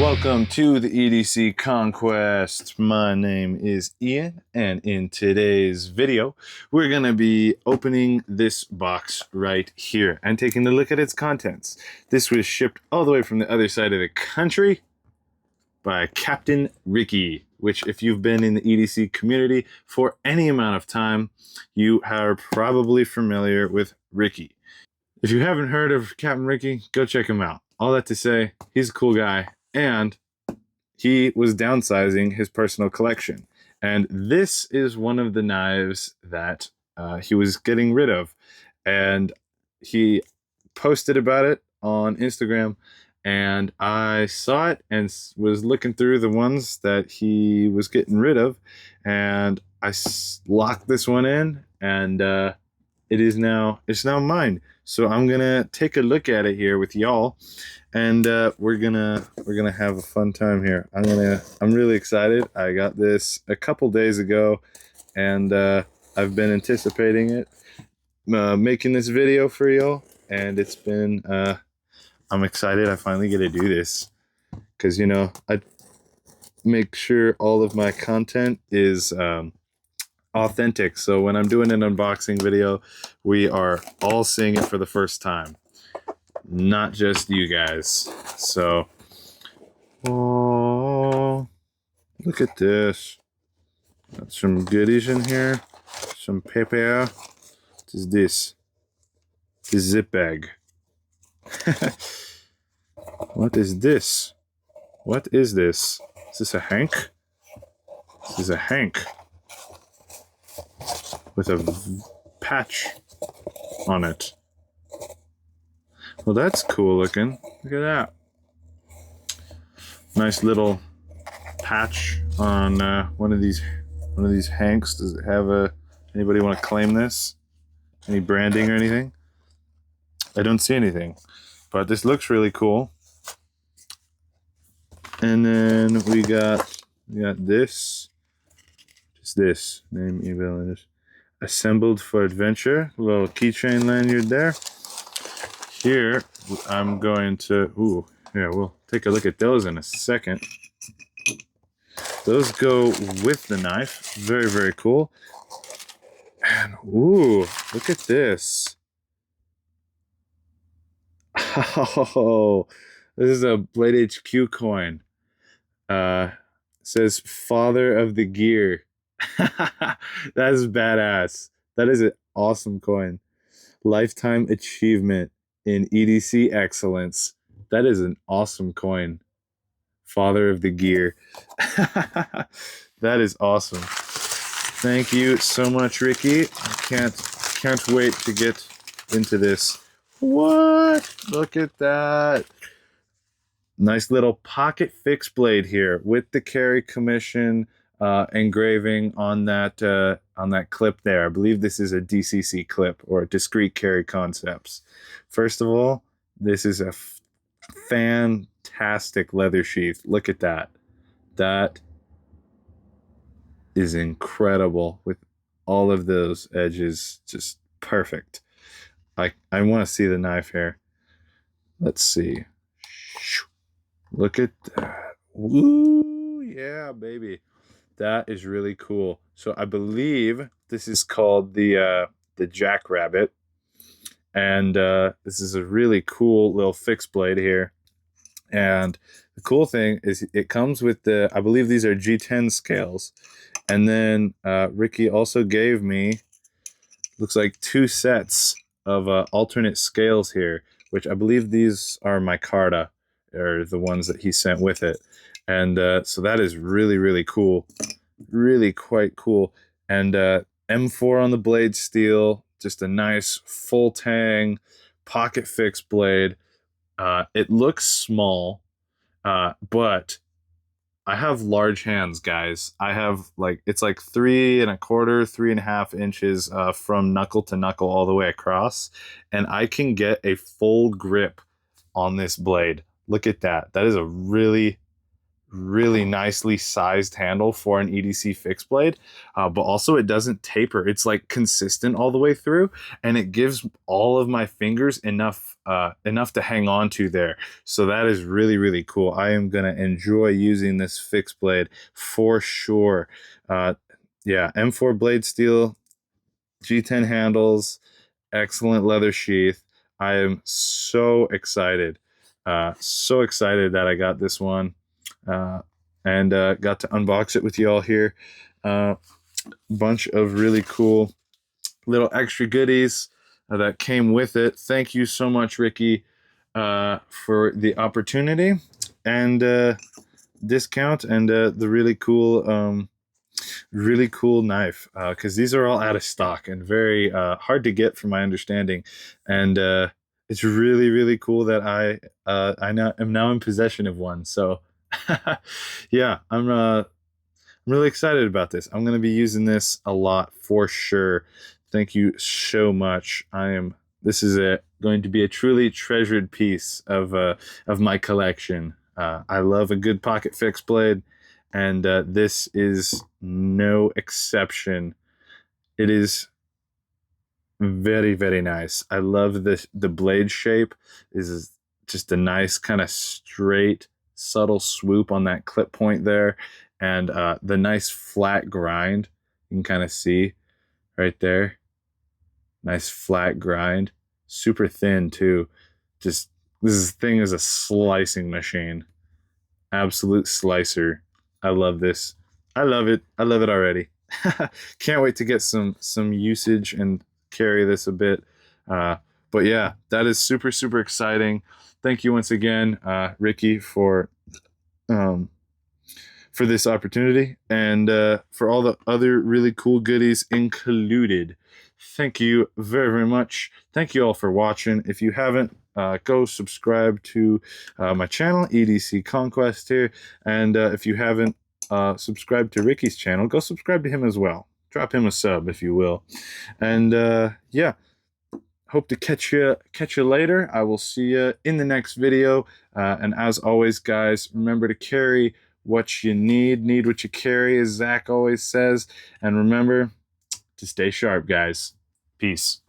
Welcome to the EDC Conquest. My name is Ian, and in today's video, we're going to be opening this box right here and taking a look at its contents. This was shipped all the way from the other side of the country by Captain Rikki, which if you've been in the EDC community for any amount of time, you are probably familiar with Rikki. If you haven't heard of Captain Rikki, go check him out. All that to say, he's a cool guy. And he was downsizing his personal collection. And this is one of the knives that he was getting rid of. And he posted about it on Instagram. And I saw it and was looking through the ones that he was getting rid of. And I locked this one in. And it's now mine. So I'm gonna take a look at it here with y'all, and we're gonna have a fun time here. I'm really excited. I got this a couple days ago, and I've been anticipating it, making this video for y'all, and it's been I'm excited. I finally get to do this because I make sure all of my content is authentic. So when I'm doing an unboxing video, we are all seeing it for the first time, not just you guys. So, oh, look at this. Got some goodies in here, some paper. What is this? The zip bag. What is this? What is this? Is this a hank? This is a hank with a patch on it. Well, that's cool looking. Look at that. Nice little patch on one of these hanks. Does it have anybody want to claim this? Any branding or anything? I don't see anything, but this looks really cool. And then we got this. Just this name, email, and this. Assembled for adventure. A little keychain lanyard there. Here I'm going to we'll take a look at those in a second. Those go with the knife. Very, very cool. And look at this. Oh, this is a Blade HQ coin. Says Father of the Gear. That is badass. That is an awesome coin. Lifetime achievement in EDC excellence. That is an awesome coin. Father of the Gear. That is awesome. Thank you so much, Rikki. I can't wait to get into this. What? Look at that. Nice little pocket fixed blade here with the carry commission engraving on that clip there. I believe this is a DCC clip, or discrete carry concepts. First of all, this is a fantastic leather sheath. Look at that. That is incredible with all of those edges just perfect. I want to see the knife here. Let's see. Look at that. Woo, yeah, baby. That is really cool. So I believe this is called the Jackrabbit. And this is a really cool little fixed blade here. And the cool thing is it comes with I believe these are G10 scales. And then Rikki also gave me, looks like 2 sets of alternate scales here, which I believe these are micarta, or the ones that he sent with it. And so that is really, really cool. Really quite cool. And M4 on the blade steel. Just a nice full tang pocket fixed blade. It looks small, but I have large hands, guys. I have it's like 3 1/4, 3.5 inches from knuckle to knuckle all the way across. And I can get a full grip on this blade. Look at that. That is a really, really nicely sized handle for an EDC fixed blade, but also it doesn't taper. It's like consistent all the way through, and it gives all of my fingers enough to hang on to there. So that is really, really cool. I am gonna enjoy using this fixed blade for sure. Yeah, M4 blade steel, G10 handles, excellent leather sheath. I am so excited. So excited that I got this one and got to unbox it with you all here. Bunch of really cool little extra goodies that came with it. Thank you so much, Rikki, for the opportunity and discount and the really cool knife, because these are all out of stock and very hard to get from my understanding, and it's really, really cool that am now in possession of one. So yeah, I'm really excited about this. I'm going to be using this a lot for sure. Thank you so much. This is going to be a truly treasured piece of my collection. I love a good pocket fixed blade, and this is no exception. It is very, very nice. I love the blade shape is just a nice kind of straight, subtle swoop on that clip point there, and the nice flat grind you can kind of see right there. Nice flat grind, super thin too. Just this thing is a slicing machine. Absolute slicer. I love this. I love it. I love it already. Can't wait to get some usage and carry this a bit. But yeah, that is super, super exciting. Thank you once again, Rikki, for this opportunity and for all the other really cool goodies included. Thank you very, very much. Thank you all for watching. If you haven't, go subscribe to my channel, EDC Conquest here. And if you haven't subscribed to Rikki's channel, go subscribe to him as well. Drop him a sub, if you will. And yeah, hope to catch you later. I will see you in the next video. And as always, guys, remember to carry what you need what you carry, as Zach always says. And remember to stay sharp, guys. Peace.